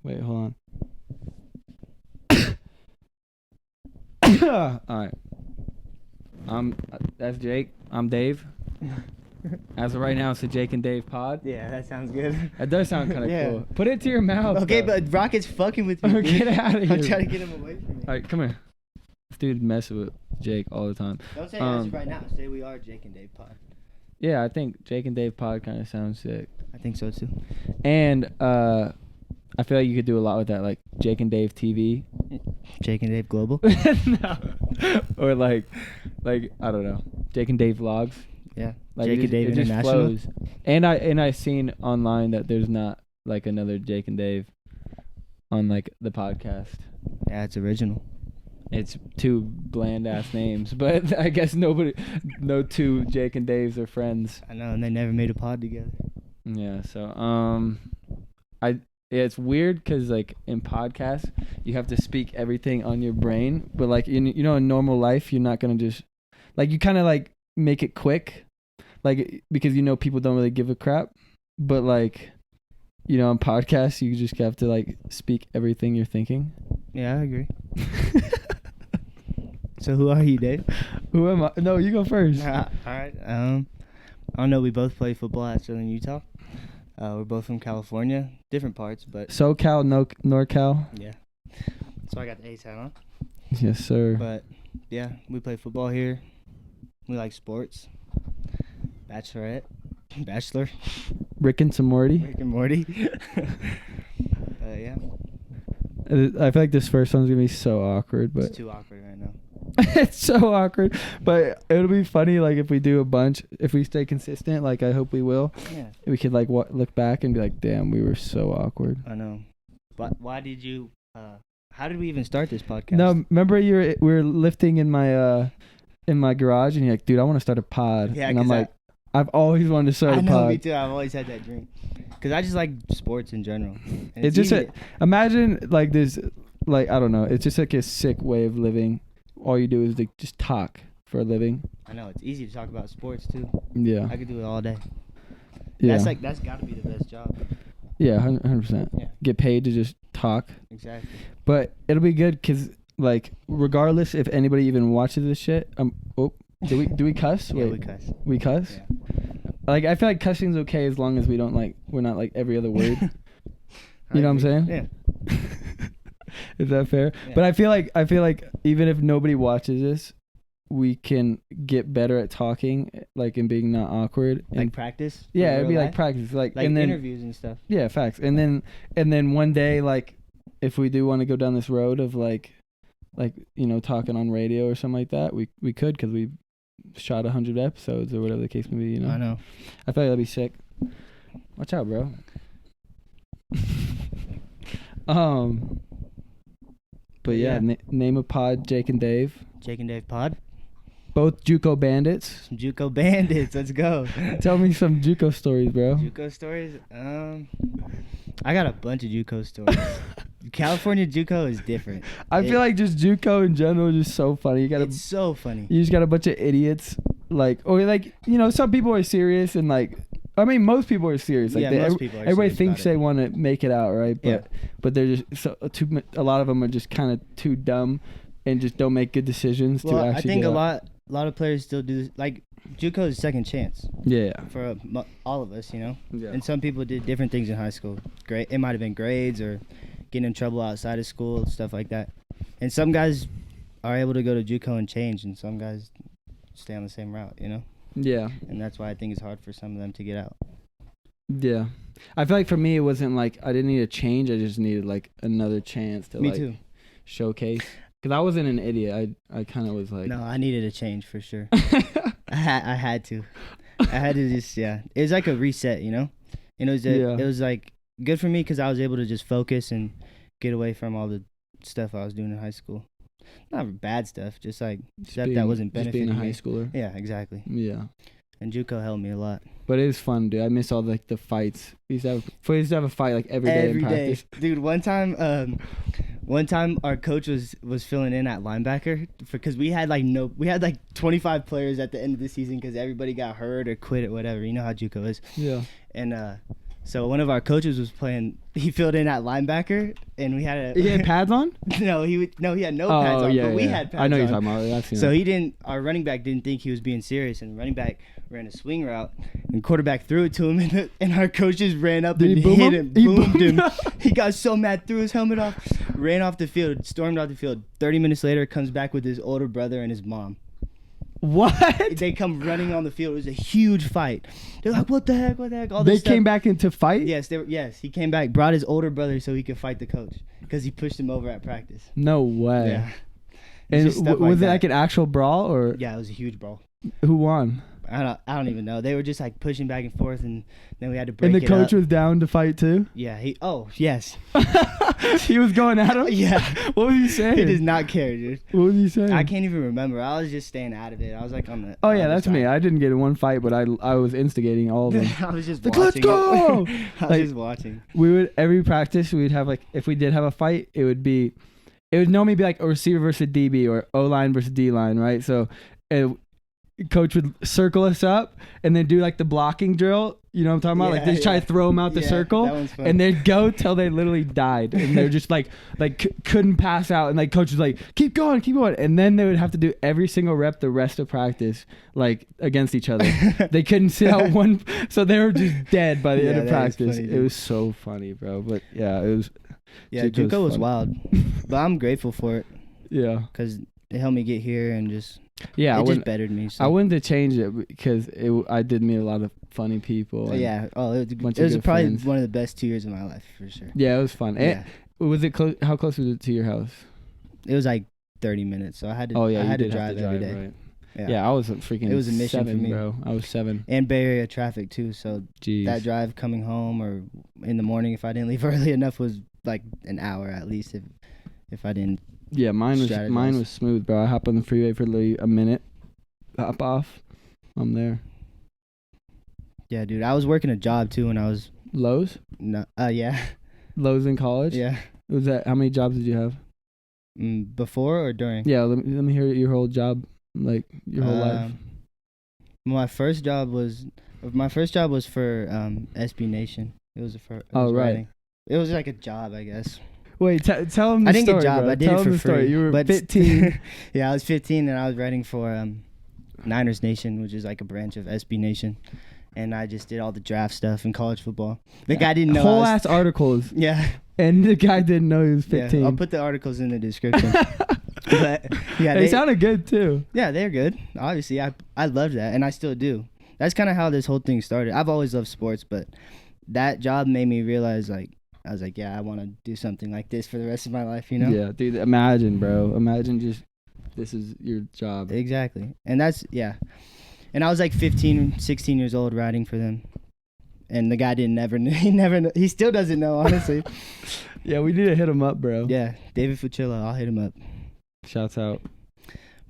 Wait, hold on. All right. That's Jake. I'm Dave. As of right now, it's the Jake and Dave pod. Yeah, that sounds good. That does sound kind of Yeah. cool. Put it to your mouth. Okay, though. but Rocket's fucking with me. Get dude. out of here. I'm trying to get him away from me. All right, come here. This dude messes with Jake all the time. Don't say as of right now. Say we are Jake and Dave pod. Yeah, I think Jake and Dave pod kind of sounds sick. I think so too. And I feel like you could do a lot with that, like Jake and Dave TV. Jake and Dave Global. No. Or like I don't know, Jake and Dave vlogs. Yeah. Like Jake and Dave it just International. flows. And I seen online that there's not like another Jake and Dave on like the podcast. Yeah, it's original. It's two bland ass names, but I guess no two Jake and Daves are friends. I know, and they never made a pod together. Yeah, so it's weird because like in podcasts you have to speak everything on your brain, but like in normal life you're not gonna just like you kind of like make it quick, like because people don't really give a crap, but like on podcasts you just have to like speak everything you're thinking. Yeah, I agree. So who are you, Dave? Who am I? No, you go first. All right. I don't know. We both play football at Southern Utah. We're both from California, different parts, but SoCal, NorCal. yeah. So I got the A hat on. Yes, sir. But yeah, we play football here. We like sports. Bachelor. Rick and Morty. Rick and Morty. Yeah. I feel like this first one's gonna be so awkward, but It's too awkward right now. it's so awkward. But it'll be funny, like if we do a bunch, if we stay consistent, like I hope we will. Yeah. We could like look back and be like, damn, we were so awkward. I know. But why did you? How did we even start this podcast? No, remember we were lifting in my garage, and you're like, dude, I want to start a pod. Yeah, and I'm 'cause like, I've always wanted to start I a know, pod. me too. I've always had that dream. Because I just like sports in general. And It's just easy. imagine like this, like I don't know. It's just like a sick way of living. All you do is like just talk for a living. I know it's easy to talk about sports too. Yeah. I could do it all day. Yeah. That's got to be the best job. Yeah, 100%. Yeah. Get paid to just talk. Exactly. But it'll be good because, like, regardless if anybody even watches this shit, do we cuss? Yeah, Wait, we cuss. we cuss? Yeah. Like, I feel like cussing's okay as long as we're not like every other word. You know what I'm saying? Yeah. Is that fair? Yeah. But I feel like even if nobody watches this, we can get better at talking, like, and being not awkward. Like And practice. yeah, in it'd real be like life? practice, like Like and then interviews and stuff. yeah, facts. And then one day, like, if we do want to go down this road of like talking on radio or something like that, we could, because we shot 100 episodes or whatever the case may be. I know. I feel like that'd be sick. Watch out, bro. But yeah, Yeah. name a pod, Jake and Dave. Jake and Dave pod. Both JUCO bandits. Some JUCO bandits. Let's go. Tell me some JUCO stories, bro. JUCO stories. I got a bunch of JUCO stories. California JUCO is different. I feel like just JUCO in general is just so funny. It's so funny. You just got a bunch of idiots, some people are serious and like, I mean, most people are serious. Like most people are everybody serious thinks about they it. want to make it out, right? Yeah. But they're just a lot of them are just kind of too dumb and just don't make good decisions to Well, actually. I think get a out. lot of players still do this. Like JUCO is second chance Yeah. for all of us, Yeah. And some people did different things in high school. It might have been grades or getting in trouble outside of school, stuff like that. And some guys are able to go to JUCO and change, and some guys stay on the same route, Yeah. And that's why I think it's hard for some of them to get out. Yeah. I feel like for me, it wasn't like I didn't need a change. I just needed like another chance to Me too. showcase. Because I wasn't an idiot. I kind of was like. No, I needed a change for sure. I had to. I had to just, yeah. It was like a reset, And it was like good for me because I was able to just focus and get away from all the stuff I was doing in high school. Not bad stuff, just like stuff that wasn't just benefiting being a high me. schooler. Yeah, exactly. Yeah. And JUCO helped me a lot. But it was fun, dude. I miss all the fights. We used to have a fight like every day in practice. Dude, one time our coach was filling in at linebacker because we had like 25 players at the end of the season because everybody got hurt or quit or whatever. You know how JUCO is. Yeah. And So one of our coaches was playing. He filled in at linebacker, and we had He had pads on? No, he had no pads on. But we had pads on. I know you're talking about. I've seen So that. Our running back didn't think he was being serious, and the running back ran a swing route, and quarterback threw it to him, and our coaches ran up and hit him, boomed him. He got so mad, threw his helmet off, ran off the field, stormed off the field. 30 minutes later, comes back with his older brother and his mom. What? They come running on the field. It was a huge fight. They're like, "What the heck? What the heck?" All They this stuff. came back into fight? Yes, he came back, brought his older brother so he could fight the coach because he pushed him over at practice. No way. Yeah. And Just stuff was it that. like an actual brawl or Yeah, it was a huge brawl. who won? I don't even know. They were just like pushing back and forth, and then we had to break And it the coach up. was down to fight too? Yeah. Yes. He was going at him? Yeah. What was he saying? He does not care, dude. What was he saying? I can't even remember. I was just staying out of it. I was like on the. Oh yeah, other that's me. side. I didn't get in one fight, but I was instigating all of them. I was just Like, watching. let's go! I was Like, just watching. We would every practice we'd have like if we did have a fight, it would normally be like a receiver versus DB or O line versus D line, right? So coach would circle us up and then do like the blocking drill. You know what I'm talking about? Like they just try to throw them out the circle, that one's fun. and they'd go till they literally died, and they're just like couldn't pass out, and like coach was like keep going, and then they would have to do every single rep the rest of practice like against each other. They couldn't sit out one, so they were just dead by the end of that is practice. funny, It dude. was so funny, bro. But yeah, it was. Yeah, JUCO JUCO was fun. wild, but I'm grateful for it Yeah. because it helped me get here and just Yeah, I it just wouldn't. bettered me. So. I wanted to change it because I did meet a lot of funny people. and- Yeah. Oh, it bunch was of good probably friends. one of the best 2 years of my life for sure. Yeah, it was fun. Yeah. Was it close? How close was it to your house? It was like 30 minutes, so I had to. Oh yeah, I you had did to have drive to every drive, day. right? Yeah, I was freaking. It was a mission for 7, me. bro. I was 7. And Bay Area traffic too. So Jeez. that drive coming home or in the morning if I didn't leave early enough was like an hour at least if I didn't. Yeah, mine strategize. was smooth, bro. I hop on the freeway for literally a minute, hop off, I'm there. Yeah, dude. I was working a job too when I was Lowe's, yeah. Lowe's in college. Yeah. Was that how many jobs did you have? Before or during? Yeah, let me hear your whole job, like your whole life. My first job was for SB Nation. It was for Oh, right. writing. It was like a job, I guess. Wait, tell him the I didn't story, get a job. bro. I did Tell it him for the story. free. You were but 15. Yeah, I was 15 and I was writing for Niners Nation, which is like a branch of SB Nation. And I just did all the draft stuff in college football. The guy didn't know. Whole ass articles, Yeah. and the guy didn't know he was 15. Yeah, I'll put the articles in the description. But yeah, They sounded good too. yeah, they're good. Obviously, I love that, and I still do. That's kind of how this whole thing started. I've always loved sports, but that job made me realize, like, I was like, yeah, I want to do something like this for the rest of my life, you know? Yeah, dude. Imagine, bro. Imagine just this is your job. Exactly. And that's, yeah. And I was like 15, 16 years old writing for them. And the guy he still doesn't know, honestly. Yeah, we need to hit him up, bro. Yeah, David Fucilla, I'll hit him up. Shouts out.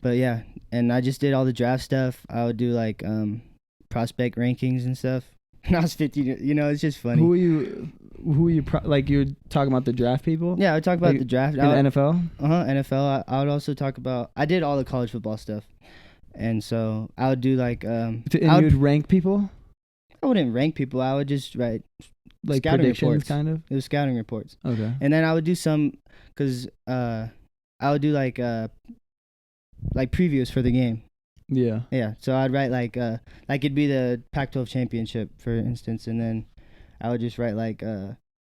But yeah, and I just did all the draft stuff. I would do like prospect rankings and stuff. And I was 15, you know, it's just funny. Who are you like you're talking about the draft people? Yeah, I would talk about Like, the draft. In the NFL? NFL. I would also talk about, I did all the college football stuff. And so I would do like, And you would rank people? I wouldn't rank people. I would just write, Like Scouting predictions, reports. kind of? it was scouting reports. Okay. And then I would do some, because I would do like previews for the game. Yeah. Yeah, so I'd write like it'd be the Pac-12 championship, for instance, and then I would just write like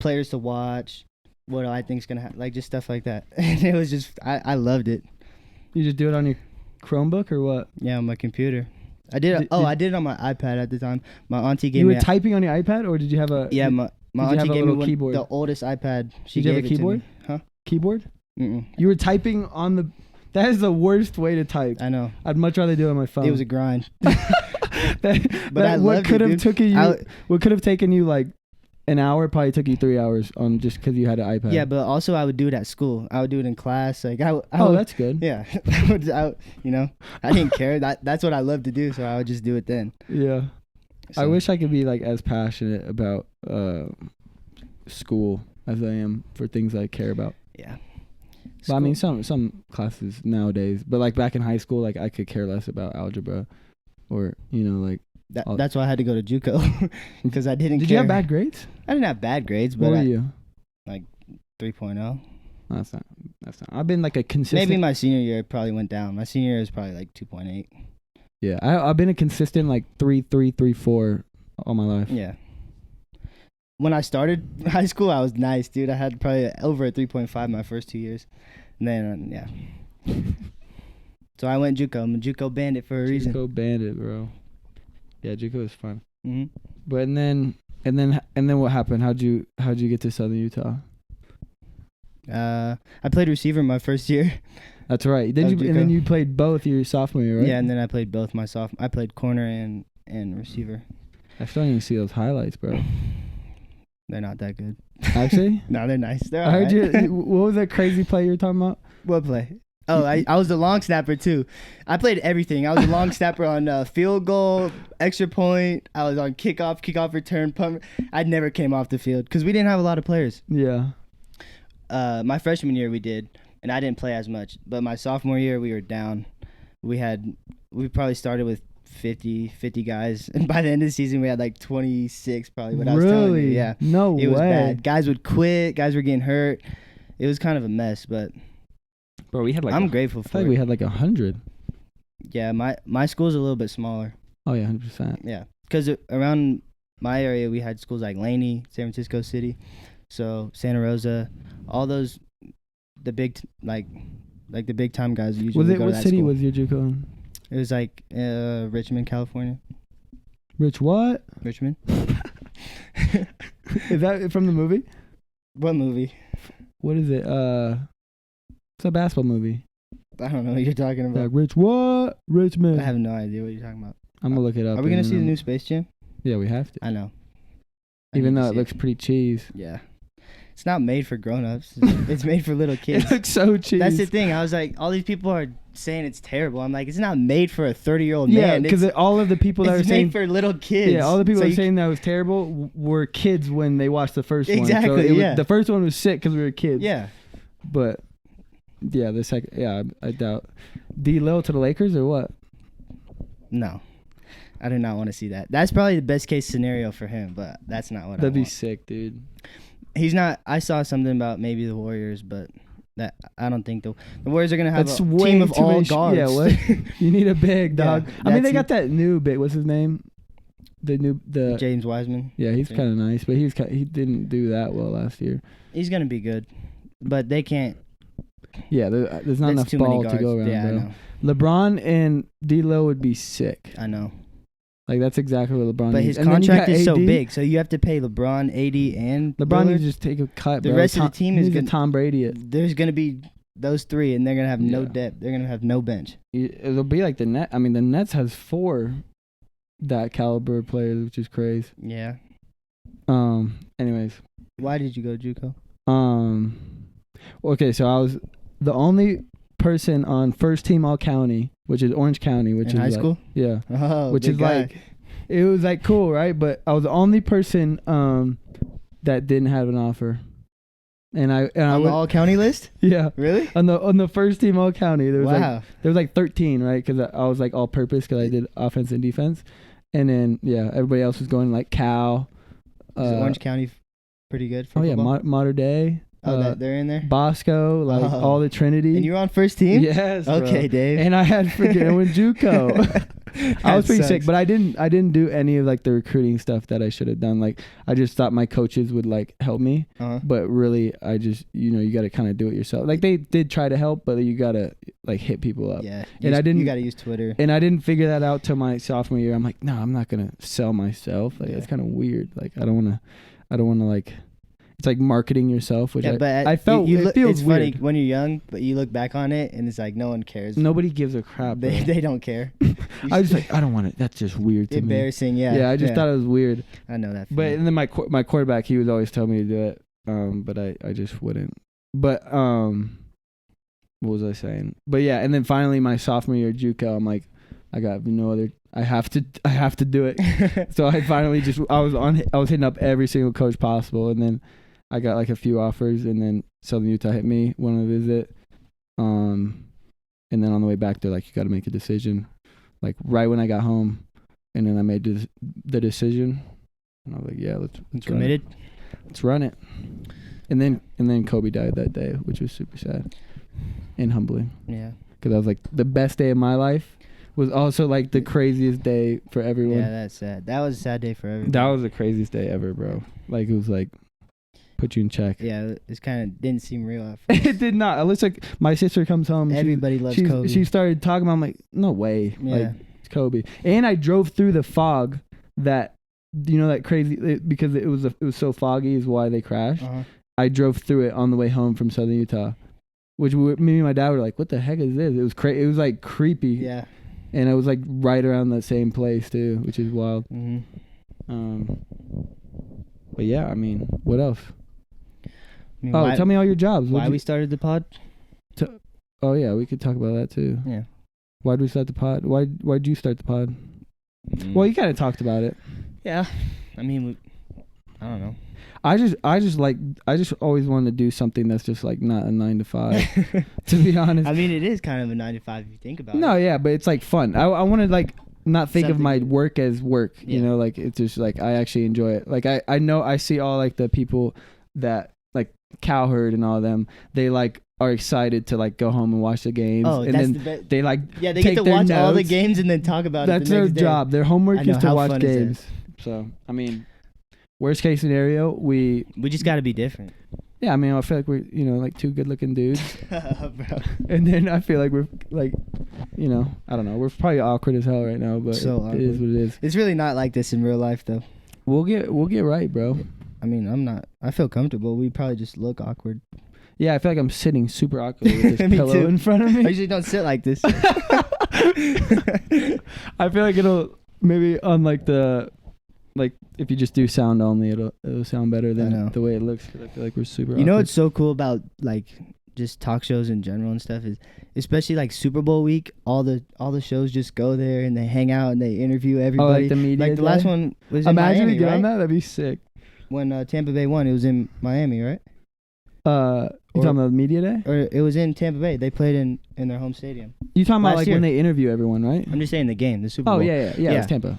players to watch, what I think's gonna happen, like just stuff like that. And it was just I loved it. You just do it on your Chromebook or what? Yeah, on my computer. I did. I did it on my iPad at the time. My auntie gave You me. were typing on your iPad, or did you have a? Yeah, my did you auntie have a gave me little keyboard? the oldest iPad. She Did you have gave a it to keyboard? me. Huh? Keyboard? Mm-mm. You were typing on the. That is the worst way to type. I know. I'd much rather do it on my phone. It was a grind. That, But I what loved could it, have dude. taken you? What could have taken you like an hour? Probably took you 3 hours on just because you had an iPad. Yeah, but also I would do it at school. I would do it in class. Like I would, that's good. Yeah, you know, I didn't care. That's what I love to do, so I would just do it then. Yeah. I So, wish I could be like as passionate about school as I am for things I care about. Yeah. But I mean, some classes nowadays, but like back in high school, like I could care less about algebra, or like That's why I had to go to JUCO because I didn't. Did you have bad grades? I didn't have bad grades, What but were you? 3.0. That's not. I've been like a consistent. Maybe my senior year it probably went down. My senior year is probably like 2.8. Yeah, I've been a consistent like 3.3, 3.4 all my life. Yeah. When I started high school, I was nice, dude. I had probably over a 3.5 my first 2 years, and then yeah. So I went JUCO. I'm a JUCO bandit for a reason. JUCO bandit, bro. Yeah, JUCO is fun. Mm-hmm. But and then what happened? How'd you get to Southern Utah? I played receiver my first year. That's right. And then you played both your sophomore year, right? Yeah, and then I played both my sophomore. I played corner and receiver. I still didn't see those highlights, bro. They're not that good. Actually? No, they're nice. They're I heard right. you. What was that crazy play you were talking about? What play? Oh, I was the long snapper too. I played everything. I was a long snapper on field goal, extra point. I was on kickoff return, punt. I never came off the field because we didn't have a lot of players. Yeah. My freshman year we did, and I didn't play as much. But my sophomore year we were down. We probably started with 50 guys, and by the end of the season we had like 26 probably. But I was telling you, yeah, no way. It was bad. Guys would quit. Guys were getting hurt. It was kind of a mess, but. Bro, we had like. I'm grateful for it. I think we had like 100. Yeah, my school's a little bit smaller. Oh yeah, 100%. Yeah, because around my area we had schools like Laney, San Francisco City, so Santa Rosa, all those, the big like the big time guys usually. Was it go what to that city school. was your JUCO in? It was like Richmond, California. What? Richmond. Is that from the movie? What movie? What is it? It's a basketball movie. I don't know what you're talking about. Like Richmond. I have no idea what you're talking about. I'm gonna look it up. Are we gonna see the new Space Jam? Yeah, we have to. I know. Even though it looks pretty cheese. Yeah. It's not made for grown-ups. It's made for little kids. It looks so cheese. That's the thing. I was like, all these people are saying it's terrible. I'm like, it's not made for a 30-year-old man. Yeah, because all of the people that are saying it's made for little kids. Yeah, all the people that are saying that was terrible were kids when they watched the first one. Exactly. So the first one was sick because we were kids. Yeah. But yeah, the second. Yeah, I doubt. D. Lil to the Lakers or what? No. I do not want to see that. That's probably the best case scenario for him, but that's not what I want. That'd be sick, dude. He's not. I saw something about maybe the Warriors, but that I don't think the Warriors are gonna have a team of all guards. Yeah, what? You need a big dog. Yeah, I mean, they got that new big. What's his name? The James Wiseman. Yeah, he's kind of nice, but he didn't do that well last year. He's gonna be good, but they can't. Yeah, there's not enough too ball many to go around. Yeah, bro. I know. LeBron and D'Lo would be sick. I know. Like that's exactly what LeBron. But needs. his contract is so big, so you have to pay LeBron, AD, and LeBron needs to just take a cut. The rest of the team is gonna Tom Brady. There's gonna be those three, and they're gonna have no depth. They're gonna have no bench. It'll be like the Net. I mean, the Nets has 4 that caliber players, which is crazy. Yeah. Anyways. Why did you go JUCO? Okay, so I was the only person on first team all county, which is Orange County, which in is high school. Yeah. Oh, which is guy. like, it was like cool, right? But I was the only person that didn't have an offer, and I on the all county list. Yeah. Really? On the first team all county, there was wow. like 13, right? Because I was like all purpose because I did offense and defense, and then everybody else was going like Cal. Is Orange County pretty good for football? Mater Dei. Oh, they're in there. Bosco, like all the Trinity. And you were on first team? Yes. Okay, bro. Dave. And I had freaking went JUCO. I was pretty sick, but I didn't do any of like the recruiting stuff that I should have done. Like I just thought my coaches would like help me, but really I just you got to kind of do it yourself. Like they did try to help, but you got to like hit people up. Yeah. And you got to use Twitter. And I didn't figure that out till my sophomore year. I'm like, no, I'm not gonna sell myself. Like it's kind of weird. Like I don't want to like. It's like marketing yourself, which I felt it feels it's weird. Funny when you're young, but you look back on it and it's like no one cares. Nobody gives a crap. They don't care. I was like, I don't want it. That's just weird to me. Embarrassing, yeah. Yeah, I just thought it was weird. I know that. But and then my quarterback, he would always tell me to do it, but I just wouldn't. But what was I saying? But yeah, and then finally my sophomore year at JUCO, I'm like, I got no other. I have to do it. So I finally I was hitting up every single coach possible, and then I got like a few offers, and then Southern Utah hit me, want to visit. And then on the way back, they're like, you got to make a decision. Like right when I got home, and then I made the decision, and I was like, yeah, let's committed. Let's run it. And then Kobe died that day, which was super sad and humbling. Yeah. Because I was like, the best day of my life was also like the craziest day for everyone. Yeah, that's sad. That was a sad day for everyone. That was the craziest day ever, bro. Like, it was like, put you in check. Yeah, it kind of didn't seem real at first. It did not. At least like my sister comes home. Everybody loves Kobe. She started talking about. I'm like, no way. Yeah. Like, it's Kobe. And I drove through the fog that, that crazy because it was so foggy is why they crashed. Uh-huh. I drove through it on the way home from Southern Utah, which me and my dad were like, what the heck is this? It was It was like creepy. Yeah. And it was like right around the same place too, which is wild. Mm-hmm. But yeah, I mean, what else? Tell me all your jobs. Why we started the pod? Oh yeah, we could talk about that too. Yeah. Why'd we start the pod? Why'd you start the pod? Well, you kind of talked about it. Yeah. I mean, I don't know. I just always wanted to do something that's just like not a 9 to 5. To be honest. I mean, it is kind of a 9 to 5 if you think about it. No, yeah, but it's like fun. I want to like not think of my Something- work as work. Yeah. You know, like it's just like I actually enjoy it. Like I know I see all like the people that like Cowherd and all of them. They like are excited to like go home and watch the games. Oh, and that's then the best. they like Yeah, they take get to their watch all the notes. games and then talk about That's it the their next day. job. Their homework I know, is to how watch fun is that? games. So I mean, worst case scenario, we just got to be different. yeah. I mean, I feel like we're like two good looking dudes, Bro. and then I feel like we're like, I don't know. We're probably awkward as hell right now, but So it is what it is. It's really not like this in real life, though. We'll get right, bro. I mean, I'm not. I feel comfortable. We probably just look awkward. Yeah, I feel like I'm sitting super awkward with this Me pillow too. in front of I me. usually don't sit like this. I feel like it'll maybe on like the if you just do sound only, it'll sound better I know. than the way it looks. 'Cause I feel like we're super. You know awkward. what's so cool about like just talk shows in general and stuff is, especially like Super Bowl week, all the shows just go there and they hang out and they interview everybody. Oh, like the media. Like the last one was in Imagine Miami, we doing right? that. That'd be sick. When Tampa Bay won, it was in Miami, right? You talking about media day? Or it was in Tampa Bay. They played in their home stadium. You talking about Last like year. when they interview everyone, right? I'm just saying the game, the Super Bowl. Oh yeah. It Yeah. was Tampa.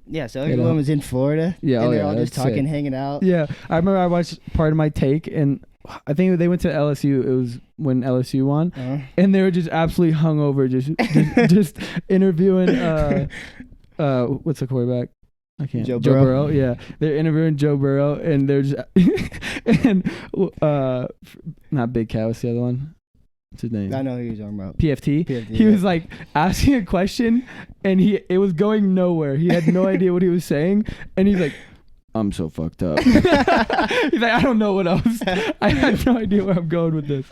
Yeah, so Yeah, everyone no. was in Florida. Yeah, and oh they're yeah, all just that's talking, sick. hanging out. Yeah, I remember I watched part of my take, and I think they went to LSU. It was when LSU won, Uh-huh. and they were just absolutely hungover, just interviewing. What's the quarterback? I can't. Joe Burrow. Yeah, they're interviewing Joe Burrow, and they're just and not Big Cat. What's the other one? What's his name? I know who you're talking about. PFT. PFT, He was like asking a question, and it was going nowhere. He had no idea what he was saying, and he's like, "I'm so fucked up." He's like, "I don't know what else. I had no idea where I'm going with this."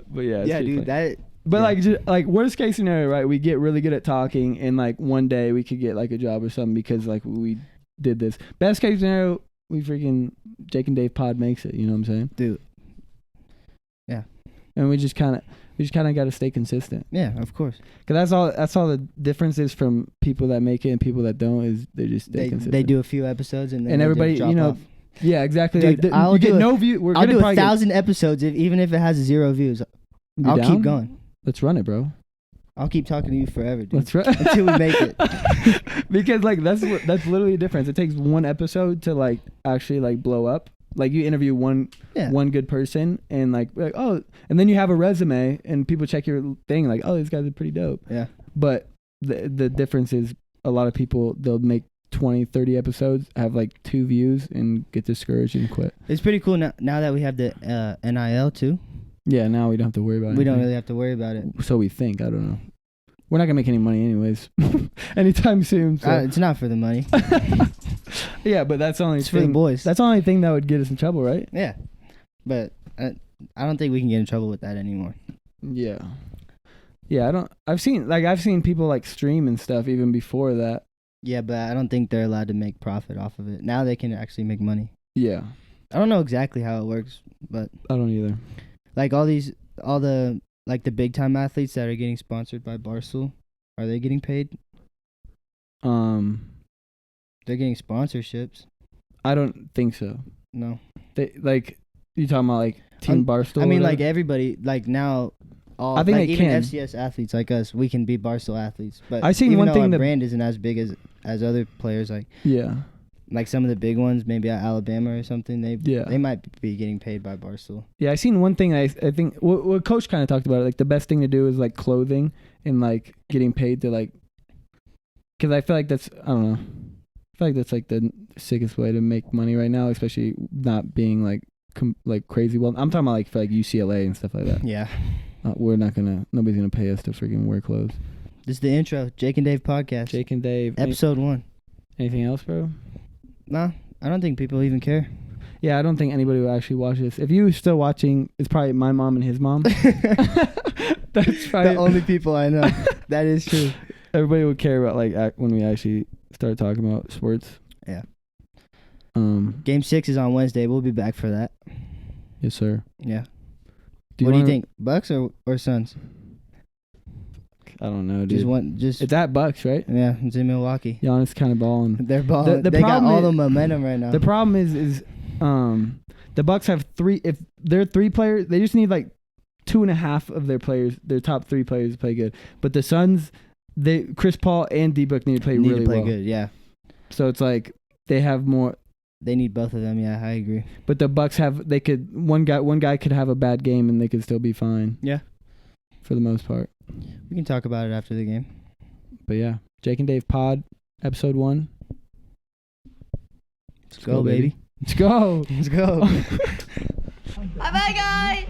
But yeah, it's Yeah, pretty dude, funny. that. But yeah. like, just, like worst case scenario, right? We get really good at talking, and like one day we could get like a job or something because like we did this. Best case scenario, we freaking Jake and Dave pod makes it. You know what I'm saying? Dude. Yeah. And we just kind of got to stay consistent. Yeah, of course. Cause that's all the difference is from people that make it and people that don't is they just stay consistent. They do a few episodes and then And they everybody, just drop you know, off. yeah, exactly. Dude, like I'll you get do no view. We're I'll gonna do probably 1,000 episodes even if it has 0 views. You I'll down? keep going. Let's run it, bro. I'll keep talking to you forever, dude. Let's run Until we make it. Because like that's literally the difference. It takes one episode to like actually like blow up. Like you interview one good person and like oh, and then you have a resume and people check your thing like oh these guys are pretty dope. Yeah. But the difference is a lot of people they'll make 20, 30 episodes, have like 2 views and get discouraged and quit. It's pretty cool now that we have the NIL too. Yeah, now we don't have to worry about it. We don't really have to worry about it. So we think. I don't know. We're not gonna make any money anyways, anytime soon. So. It's not for the money. Yeah, but that's the only It's for the thing. boys. That's the only thing that would get us in trouble, right? Yeah. But I don't think we can get in trouble with that anymore. Yeah. Yeah, I don't. I've seen people like stream and stuff even before that. Yeah, but I don't think they're allowed to make profit off of it. Now they can actually make money. Yeah, I don't know exactly how it works, but I don't either. like all the like the big time athletes that are getting sponsored by Barstool, are they getting paid? They're getting sponsorships. I don't think so. No. They like you talking about like Team Barstool. I mean, or like whatever? everybody, like now, all I think like they even can. FCS athletes like us, we can be Barstool athletes. But I seen even one though thing our that- brand isn't as big as as other players, like some of the big ones, maybe at Alabama or something. They might be getting paid by Barstool. Yeah, I seen one thing. I think what Coach kind of talked about it. Like the best thing to do is like clothing and like getting paid to like. Because I feel like that's I don't know. I feel like that's like the sickest way to make money right now, especially not being like crazy. Well, I'm talking about like for like UCLA and stuff like that. Yeah. Nobody's gonna pay us to freaking wear clothes. This is the intro, Jake and Dave podcast. Jake and Dave, episode 1. Anything else, bro? Nah, I don't think people even care. Yeah, I don't think anybody will actually watch this. If you're still watching, it's probably my mom and his mom. That's probably the only people I know. That is true. Everybody would care about like when we actually start talking about sports. Yeah. Game 6 is on Wednesday. We'll be back for that. Yes, sir. Yeah. What do you think? Bucks or Suns? I don't know, dude. It's at Bucks, right? Yeah, it's in Milwaukee. Giannis kind of balling. They're balling. They got all the momentum right now. The problem is the Bucks have 3. If they're 3 players, they just need like 2.5 of their players, their top 3 players to play good. But the Suns, Chris Paul and D-Book need to play really well. Good, yeah. So it's like they have more. They need both of them. Yeah, I agree. But the Bucks one guy could have a bad game and they could still be fine. Yeah. For the most part. We can talk about it after the game. But yeah, Jake and Dave pod, episode 1. Let's go, baby. Let's go. Let's go. Bye-bye, guys.